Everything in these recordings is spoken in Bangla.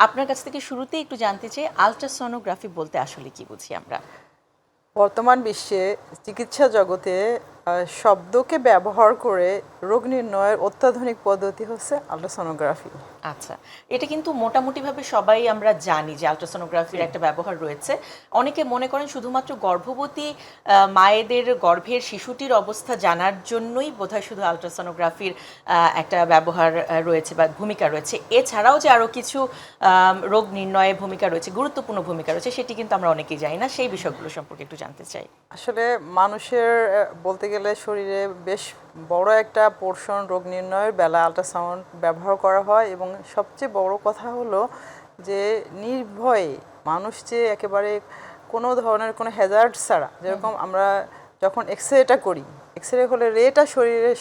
আপনার কাছ থেকে শুরুতেই একটু জানতে চাই আল্ট্রাসনোগ্রাফি বলতে আসলে কি বুঝি আমরা? বর্তমান বিশ্বে চিকিৎসা জগতে শব্দকে ব্যবহার করে রোগ নির্ণয়ের অত্যাধুনিক পদ্ধতি হচ্ছে আল্ট্রাসনোগ্রাফি। আচ্ছা, এটা কিন্তু মোটামুটিভাবে সবাই আমরা জানি যে আল্ট্রাসনোগ্রাফির একটা ব্যবহার রয়েছে। অনেকে মনে করেন শুধুমাত্র গর্ভবতী মায়েদের গর্ভের শিশুটির অবস্থা জানার জন্যই বোধহয় শুধু আল্ট্রাসনোগ্রাফির একটা ব্যবহার রয়েছে বা ভূমিকা রয়েছে। এছাড়াও যে আরও কিছু রোগ নির্ণয়ে ভূমিকা রয়েছে, গুরুত্বপূর্ণ ভূমিকা রয়েছে, সেটি কিন্তু আমরা অনেকেই জানি না। সেই বিষয়গুলো সম্পর্কে একটু জানতে চাই। আসলে মানুষের বলতে গেলে শরীরে বেশ বড় একটা পোর্শন রোগ নির্ণয়ের বেলায় আল্ট্রাসাউন্ড ব্যবহার করা হয়, এবং সবচেয়ে বড় কথা হলো যে নির্ভয়ে মানুষ যে একেবারে কোনো ধরনের কোনো হ্যাজার্ড ছাড়া, যেরকম আমরা যখন এক্সরেটা করি, এক্সরে হলে রেটা শরীরের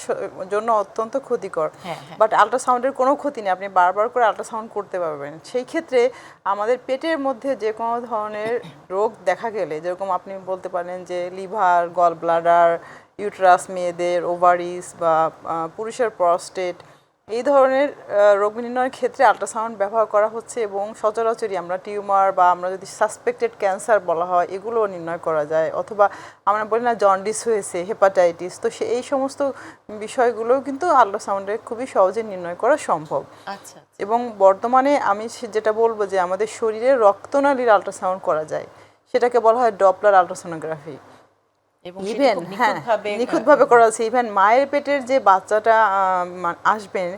জন্য অত্যন্ত ক্ষতিকর, বাট আল্ট্রাসাউন্ডের কোনো ক্ষতি নেই, আপনি বারবার করে আল্ট্রাসাউন্ড করতে পারবেন। সেই ক্ষেত্রে আমাদের পেটের মধ্যে যে কোনো ধরনের রোগ দেখা গেলে, যেরকম আপনি বলতে পারেন যে লিভার, গল ব্লাডার, ইউটেরাস মেয়েদের, ওভারিস বা পুরুষের প্রস্টেট, এই ধরনের রোগ নির্ণয়ের ক্ষেত্রে আল্ট্রাসাউন্ড ব্যবহার করা হচ্ছে। এবং সচরাচরই আমরা টিউমার বা আমরা যদি সাসপেক্টেড ক্যান্সার বলা হয়, এগুলোও নির্ণয় করা যায়। অথবা আমরা বলি না জন্ডিস হয়েছে, হেপাটাইটিস, তো এই সমস্ত বিষয়গুলোও কিন্তু আল্ট্রাসাউন্ডে খুবই সহজে নির্ণয় করা সম্ভব। আচ্ছা। এবং বর্তমানে আমি যেটা বলবো যে আমাদের শরীরে রক্তনালীর আল্ট্রাসাউন্ড করা যায়, সেটাকে বলা হয় ডপলার আল্ট্রাসোনোগ্রাফি। ইভেন নিখুঁতভাবে করা আছে। ইভেন মায়ের পেটের যে বাচ্চাটা আসবেন,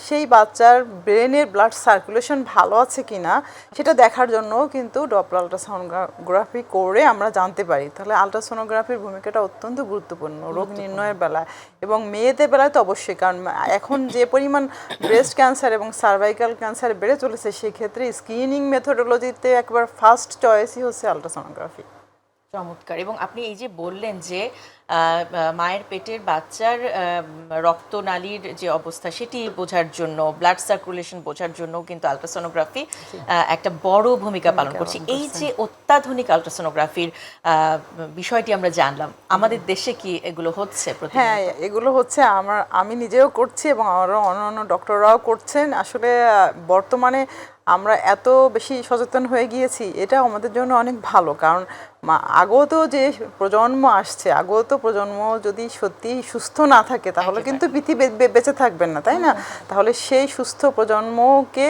সেই বাচ্চার ব্রেনের ব্লাড সার্কুলেশন ভালো আছে কিনা সেটা দেখার জন্য কিন্তু ডপলার আল্ট্রাসোনোগ্রাফি করে আমরা জানতে পারি। তাহলে আল্ট্রাসোনোগ্রাফির ভূমিকাটা অত্যন্ত গুরুত্বপূর্ণ রোগ নির্ণয়ের বেলায়, এবং মেয়েদের বেলায় তো অবশ্যই, কারণ এখন যে পরিমাণ ব্রেস্ট ক্যান্সার এবং সার্ভাইকাল ক্যান্সার বেড়ে চলেছে, সেক্ষেত্রে স্ক্রিনিং মেথোডোলজিতে একবার ফার্স্ট চয়েসই হচ্ছে আল্ট্রাসোনোগ্রাফি। চমৎকার। এবং আপনি এই যে বললেন যে মায়ের পেটের বাচ্চার রক্তনালীর যে অবস্থা সেটি বোঝার জন্য, ব্লাড সার্কুলেশন বোঝার জন্য কিন্তু আল্ট্রাসোনোগ্রাফি একটা বড় ভূমিকা পালন করছে। এই যে অত্যাধুনিক আল্ট্রাসোনোগ্রাফির বিষয়টি আমরা জানলাম, আমাদের দেশে কি এগুলো হচ্ছে? হ্যাঁ, এগুলো হচ্ছে। আমি নিজেও করছি এবং আরও অন্যান্য ডক্টররাও করছেন। আসলে বর্তমানে আমরা এত বেশি সচেতন হয়ে গিয়েছি, এটা আমাদের জন্য অনেক ভালো। কারণ আগত যে প্রজন্ম আসছে, আগত প্রজন্ম যদি সত্যি সুস্থ না থাকে, তাহলে কিন্তু পৃথিবী বেঁচে থাকবেন না, তাই না? তাহলে সেই সুস্থ প্রজন্মকে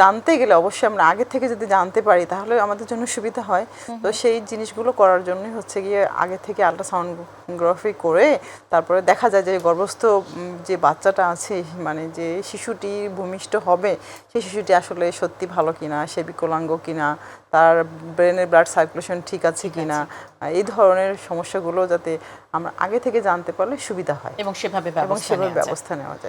জানতে গেলে অবশ্যই আমরা আগে থেকে যদি জানতে পারি, তাহলে আমাদের জন্য সুবিধা হয়। তো সেই জিনিসগুলো করার জন্যই হচ্ছে গিয়ে আগে থেকে আল্ট্রাসাউন্ডগ্রাফি করে তারপরে দেখা যায় যে গর্ভস্থ যে বাচ্চাটা আছে, মানে যে শিশুটি ভূমিষ্ঠ হবে, সেই শিশুটি আসলে সত্যি ভালো কিনা, সে বিকলাঙ্গ কিনা, তার ব্রেনের ব্লাড সার্কুলেশন ঠিক আছে কিনা, এই ধরনের সমস্যাগুলো যাতে আমরা আগে থেকে জানতে পারলে সুবিধা হয় এবং সেভাবে ব্যবস্থা নেওয়া যায়।